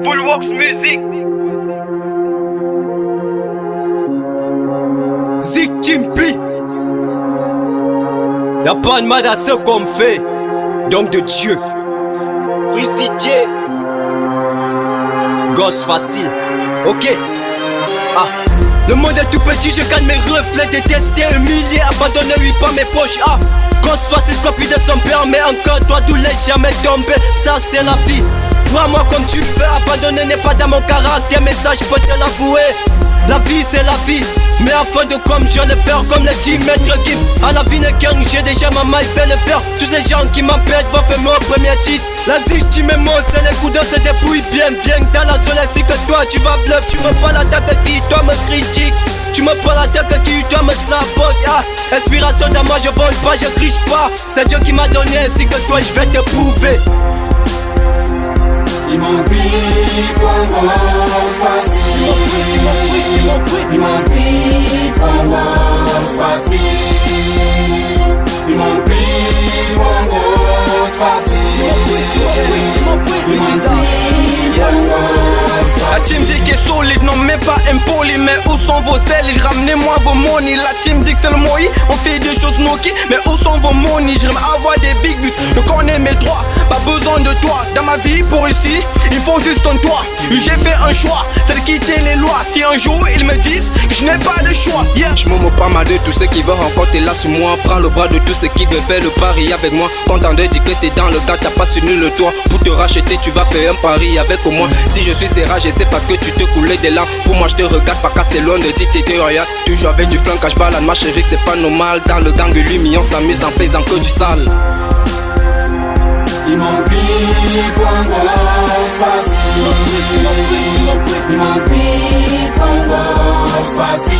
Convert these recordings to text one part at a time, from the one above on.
Bullworks Music. Zik Timpi. Y'a pas de mal à ce qu'on fait. Donc de Dieu. Visitier. Gosse facile. Ok. Ah. Le monde est tout petit, je gagne mes reflets. Détesté, humilié, abandonné, lui pas mes poches. Ah. Gosse facile, copie de son père. Mais encore toi, d'où l'ai jamais tombé. Ça c'est la vie. Vois-moi comme tu le fais. Abandonner n'est pas dans mon caractère. Mais ça je peux te l'avouer. La vie c'est la vie. Mais afin de comme je le faire, comme le dit Maître Gibbs. À la vie ne gang, j'ai déjà ma maille fait le faire. Tous ces gens qui m'empêchent vont faire mon premier titre. La victime est mort, c'est les coups de se débrouille bien. Bien dans la zone, c'est que toi tu vas bluff. Tu me parles à tête qui toi me critique. Tu me parles à tête qui toi me sabote. Ah, inspiration dans moi, je vole pas, je triche pas. C'est Dieu qui m'a donné ainsi que toi je vais te prouver. Ils m'ont pris pour un gosse facile. Ils m'ont pris pour un gosse facile. Ils m'ont pris pour un gosse facile. Ils m'ont pris pour un gosse facile. La team Zik est solide, non mais pas impoli. Mais où sont vos ailes? Ramenez-moi vos money. La team Zik c'est le moi, on fait des choses Noki. Mais où sont vos money? J'aime avoir des big bus, je connais mes droits. Pas besoin de toi dans ma vie pour réussir. Il faut juste un toit. J'ai fait un choix, c'est de quitter les lois. Si un jour ils me disent que je n'ai pas de choix, yeah. Je me moque pas mal de tous ceux qui veulent encore t'es là sur moi. Prends le bras de tous ceux qui veulent faire le pari avec moi. Content de dire que t'es dans le gars, t'as pas su le toit. Pour te racheter, tu vas faire un pari avec moi. Si je suis serrage, c'est parce que tu te coulais des larmes. Pour moi, je te regarde pas casser loin de dire t'étais rien. Toujours avec du flingue, cache balade, ma chérie, que c'est pas normal. Dans le gang, lui, on s'amuse en faisant que du sale. Ils m'ont pris pour un gosse facile. Ils m'ont pris pour un gosse facile.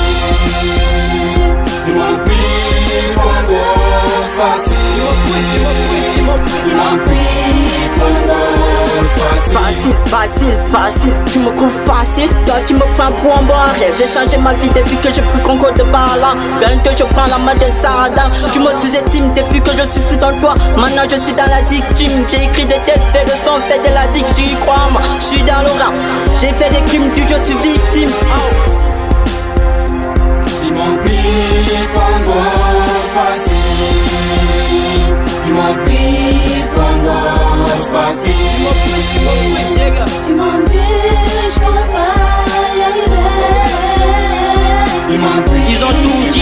Ils m'ont pris pour un gosse facile. Ils m'ont pris pour un gosse facile. Facile, tu me trouves facile. Toi tu me prends pour un bon rêve. J'ai changé ma vie depuis que j'ai pris concours de parlant. Bientôt je prends la main de Sarada. Tu me sous-estimes depuis que je suis sous ton toit. Maintenant je suis dans la victime. J'ai écrit des textes, fait le son, fait de la zik. J'y crois moi, je suis dans le rap. J'ai fait des crimes, du je suis victime. Ils m'ont pris pour un gosse facile. Ils m'ont pris pour un gosse facile. Ils m'ont dit je pourrais pas y arriver. Ils ont tout dit,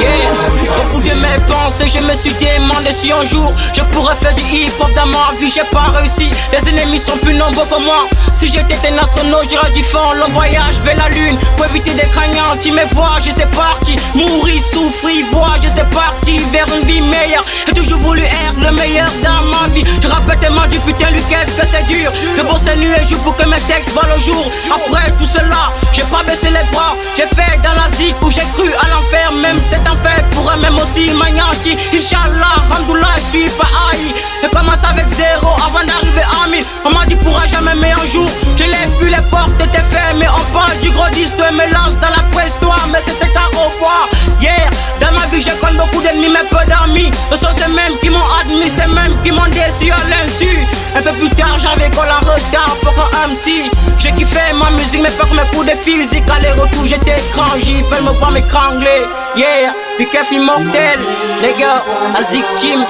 yeah. Au bout de mes pensées, je me suis demandé si un jour je pourrais faire du hip-hop dans ma vie. J'ai pas réussi, les ennemis sont plus nombreux que moi. Si j'étais un astronaute, j'aurais dû faire le voyage vers la lune pour éviter des craignants. Tu me vois, je sais parti, mourir, souffrir, voyage, c'est parti vers une vie meilleure. J'ai toujours voulu être le meilleur dans ma vie. Je rappelle tellement du putain du qu'est-ce que c'est dur. Je bosse la nuit et joue pour que mes textes valent le jour. Après tout cela, j'ai pas baissé les bras. J'ai fait dans la zik où j'ai cru à l'enfer. Même cet enfer pourrait même aussi m'anéantir. Inch'Allah, Hamdoullah, je suis pas haï. Je commence avec zéro avant d'arriver à 1000. On m'a dit pourra jamais, mais un jour je l'ai vu, les portes étaient fermées. On parle du gros disque de mélange dans la préhistoire, mais c'était tard au foire. Yeah, dans ma vie j'ai connu beaucoup d'ennemis mais peu d'amis. Ce sont ces mêmes qui m'ont admis, ces mêmes qui m'ont déçu à l'insu. Un peu plus tard j'avais qu'on la retard pour un MC. J'ai kiffé ma musique mais pas comme mes coups de physique. Aller-retour j'étais étranger, ils veulent me voir m'étrangler. Yeah, puis qu'est-ce mortel, les gars, la Zik Team.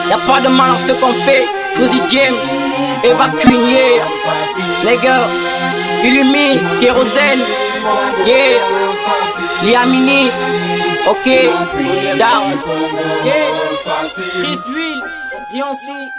Y'a pas de mal en ce qu'on fait. Fuzzy James, Eva Cunier, les gars, Illumi, Kérosène, yeah, Liamini, ok, Downs, yeah, Chris Will, Beyoncé.